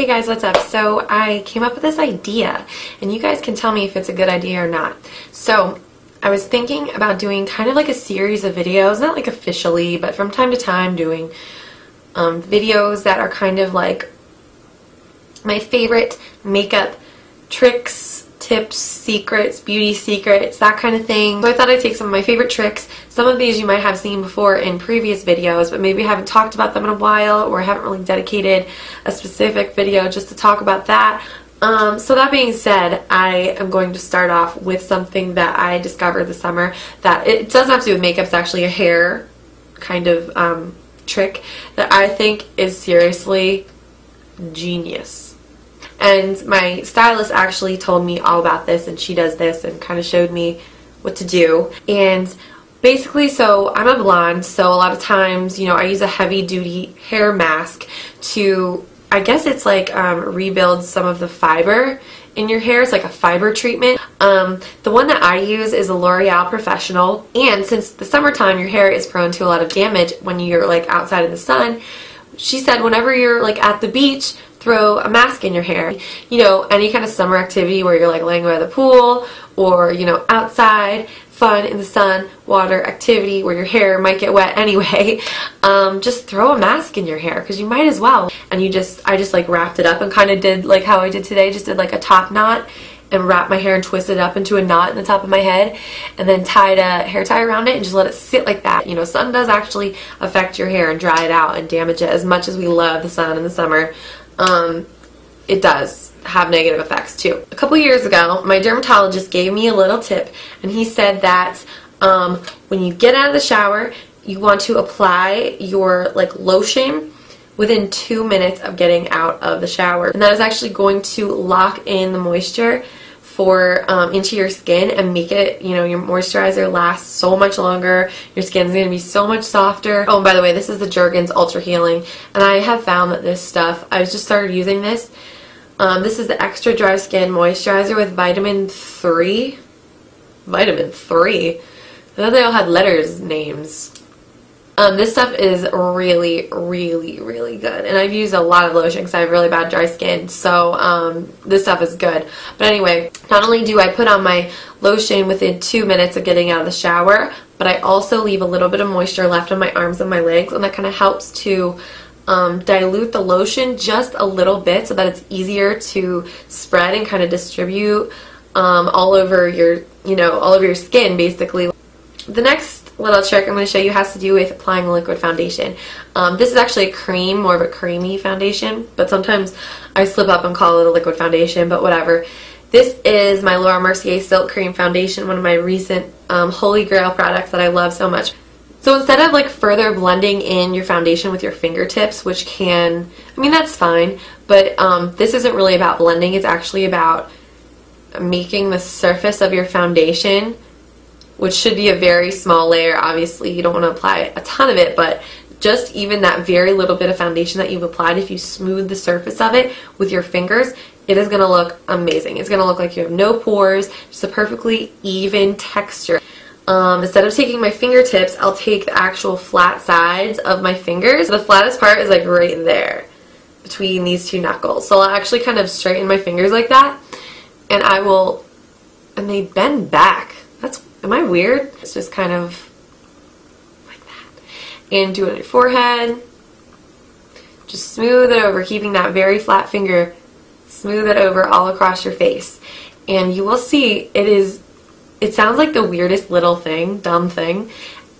Hey guys, what's up? So I came up with this idea, and you guys can tell me if it's a good idea or not. So I was thinking about doing kind of like a series of videos, not like officially, but from time to time doing videos that are kind of like my favorite makeup tricks, tips, secrets, beauty secrets, that kind of thing. So I thought I'd take some of my favorite tricks. Some of these you might have seen before in previous videos, but maybe haven't talked about them in a while, or haven't really dedicated a specific video just to talk about that. So that being said, I am going to start off with something that I discovered this summer that it doesn't have to do with makeup. It's actually a hair kind of trick that I think is seriously genius. And my stylist actually told me all about this, and she does this and kind of showed me what to do. And basically, so I'm a blonde, so a lot of times, you know, I use a heavy duty hair mask to, I guess it's like rebuild some of the fiber in your hair. It's like a fiber treatment. The one that I use is a L'Oreal Professional, and since the summertime your hair is prone to a lot of damage when you're like outside in the sun, she said whenever you're like at the beach, throw a mask in your hair. You know, any kind of summer activity where you're like laying by the pool, or you know, outside, fun in the sun, water activity where your hair might get wet anyway, just throw a mask in your hair because you might as well. And I just like wrapped it up and kind of did like how I did today, just did like a top knot and wrapped my hair and twisted it up into a knot in the top of my head, and then tied a hair tie around it and just let it sit like that. You know, sun does actually affect your hair and dry it out and damage it. As much as we love the sun in the summer, it does have negative effects too. A couple years ago, my dermatologist gave me a little tip, and he said that when you get out of the shower, you want to apply your like lotion within 2 minutes of getting out of the shower, and that is actually going to lock in the moisture for into your skin and make it, you know, your moisturizer last so much longer. Your skin's going to be so much softer. Oh, and by the way, this is the Jergens Ultra Healing, and I have found that this stuff, I just started using this. This is the Extra Dry Skin Moisturizer with vitamin 3. Vitamin 3? I thought they all had letters, names. This stuff is really, really, really good. And I've used a lot of lotion because I have really bad dry skin. So this stuff is good. But anyway, not only do I put on my lotion within 2 minutes of getting out of the shower, but I also leave a little bit of moisture left on my arms and my legs. And that kind of helps to dilute the lotion just a little bit so that it's easier to spread and kind of distribute all over your, you know, all over your skin basically. The next little trick I'm going to show you has to do with applying a liquid foundation. This is actually a cream, more of a creamy foundation, but sometimes I slip up and call it a liquid foundation, but whatever. This is my Laura Mercier Silk Cream Foundation, one of my recent holy grail products that I love so much. So instead of like further blending in your foundation with your fingertips, which can, I mean, that's fine, but this isn't really about blending. It's actually about making the surface of your foundation, which should be a very small layer. Obviously, you don't want to apply a ton of it, but just even that very little bit of foundation that you've applied, if you smooth the surface of it with your fingers, it is going to look amazing. It's going to look like you have no pores, just a perfectly even texture. Instead of taking my fingertips, I'll take the actual flat sides of my fingers. The flattest part is like right there between these two knuckles. So I'll actually kind of straighten my fingers like that, and they bend back. Am I weird? It's just kind of like that. And do it on your forehead. Just smooth it over, keeping that very flat finger. Smooth it over all across your face. And you will see it sounds like the weirdest little thing, dumb thing,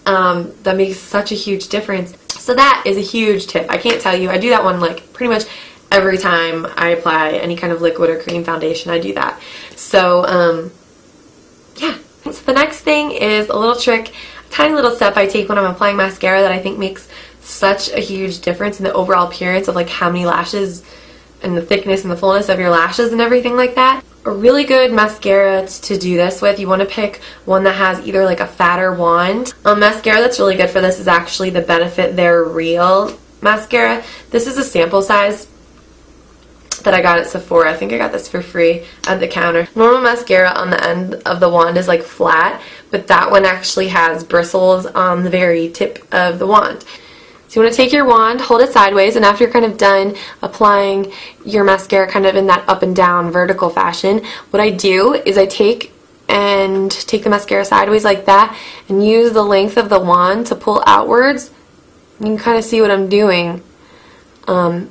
that makes such a huge difference. So that is a huge tip. I can't tell you. I do that one like pretty much every time I apply any kind of liquid or cream foundation. I do that. So, yeah. So the next thing is a little trick, a tiny little step I take when I'm applying mascara that I think makes such a huge difference in the overall appearance of like how many lashes and the thickness and the fullness of your lashes and everything like that. A really good mascara to do this with, you want to pick one that has either like a fatter wand. Mascara that's really good for this is actually the Benefit They're Real mascara. This is a sample size that I got at Sephora. I think I got this for free at the counter. Normal mascara on the end of the wand is like flat, but that one actually has bristles on the very tip of the wand. So you want to take your wand, hold it sideways, and after you're kind of done applying your mascara kind of in that up and down vertical fashion, what I do is I take the mascara sideways like that and use the length of the wand to pull outwards. You can kind of see what I'm doing. I'm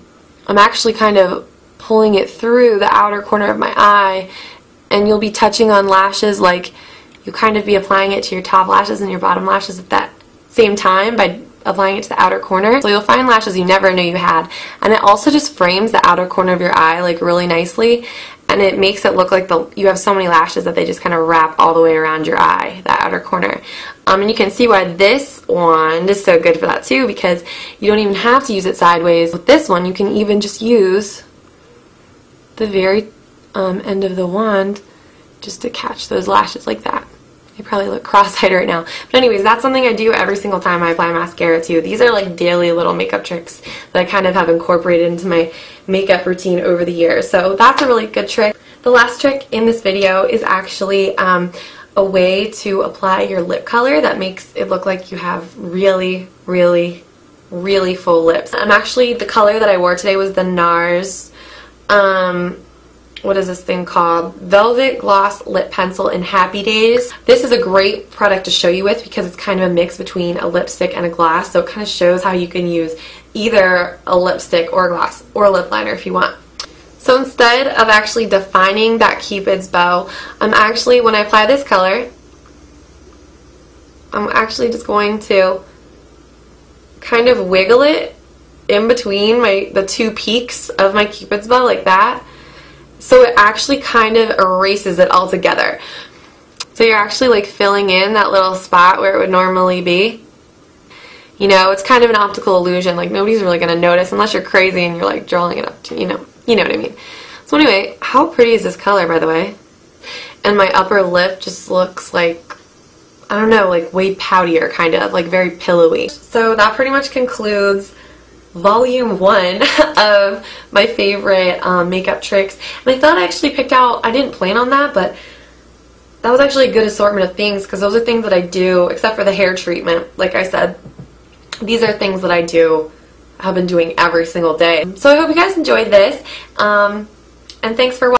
actually kind of pulling it through the outer corner of my eye, and you'll be touching on lashes like you kind of be applying it to your top lashes and your bottom lashes at that same time by applying it to the outer corner. So you'll find lashes you never knew you had, and it also just frames the outer corner of your eye like really nicely, and it makes it look like you have so many lashes that they just kind of wrap all the way around your eye, that outer corner. And you can see why this wand is so good for that too, because you don't even have to use it sideways. With this one, you can even just use the very end of the wand just to catch those lashes like that. You probably look cross-eyed right now. But anyways, that's something I do every single time I apply mascara too. These are like daily little makeup tricks that I kind of have incorporated into my makeup routine over the years. So that's a really good trick. The last trick in this video is actually a way to apply your lip color that makes it look like you have really, really, really full lips. Actually, the color that I wore today was the NARS what is this thing called? Velvet Gloss Lip Pencil in Happy Days. This is a great product to show you with because it's kind of a mix between a lipstick and a gloss, so it kind of shows how you can use either a lipstick or a gloss or a lip liner if you want. So instead of actually defining that Cupid's bow, when I apply this color, I'm actually just going to kind of wiggle it in between the two peaks of my Cupid's bow like that. So it actually kind of erases it all together. So you're actually like filling in that little spot where it would normally be. You know, it's kind of an optical illusion. Like nobody's really going to notice unless you're crazy and you're like drawing it up to, you know what I mean. So anyway, how pretty is this color, by the way? And my upper lip just looks like, I don't know, like way poutier, kind of, like very pillowy. So that pretty much concludes volume 1 of my favorite makeup tricks. And I thought I actually picked out, I didn't plan on that, but that was actually a good assortment of things because those are things that I do, except for the hair treatment. Like I said, these are things that have been doing every single day. So I hope you guys enjoyed this, and thanks for watching.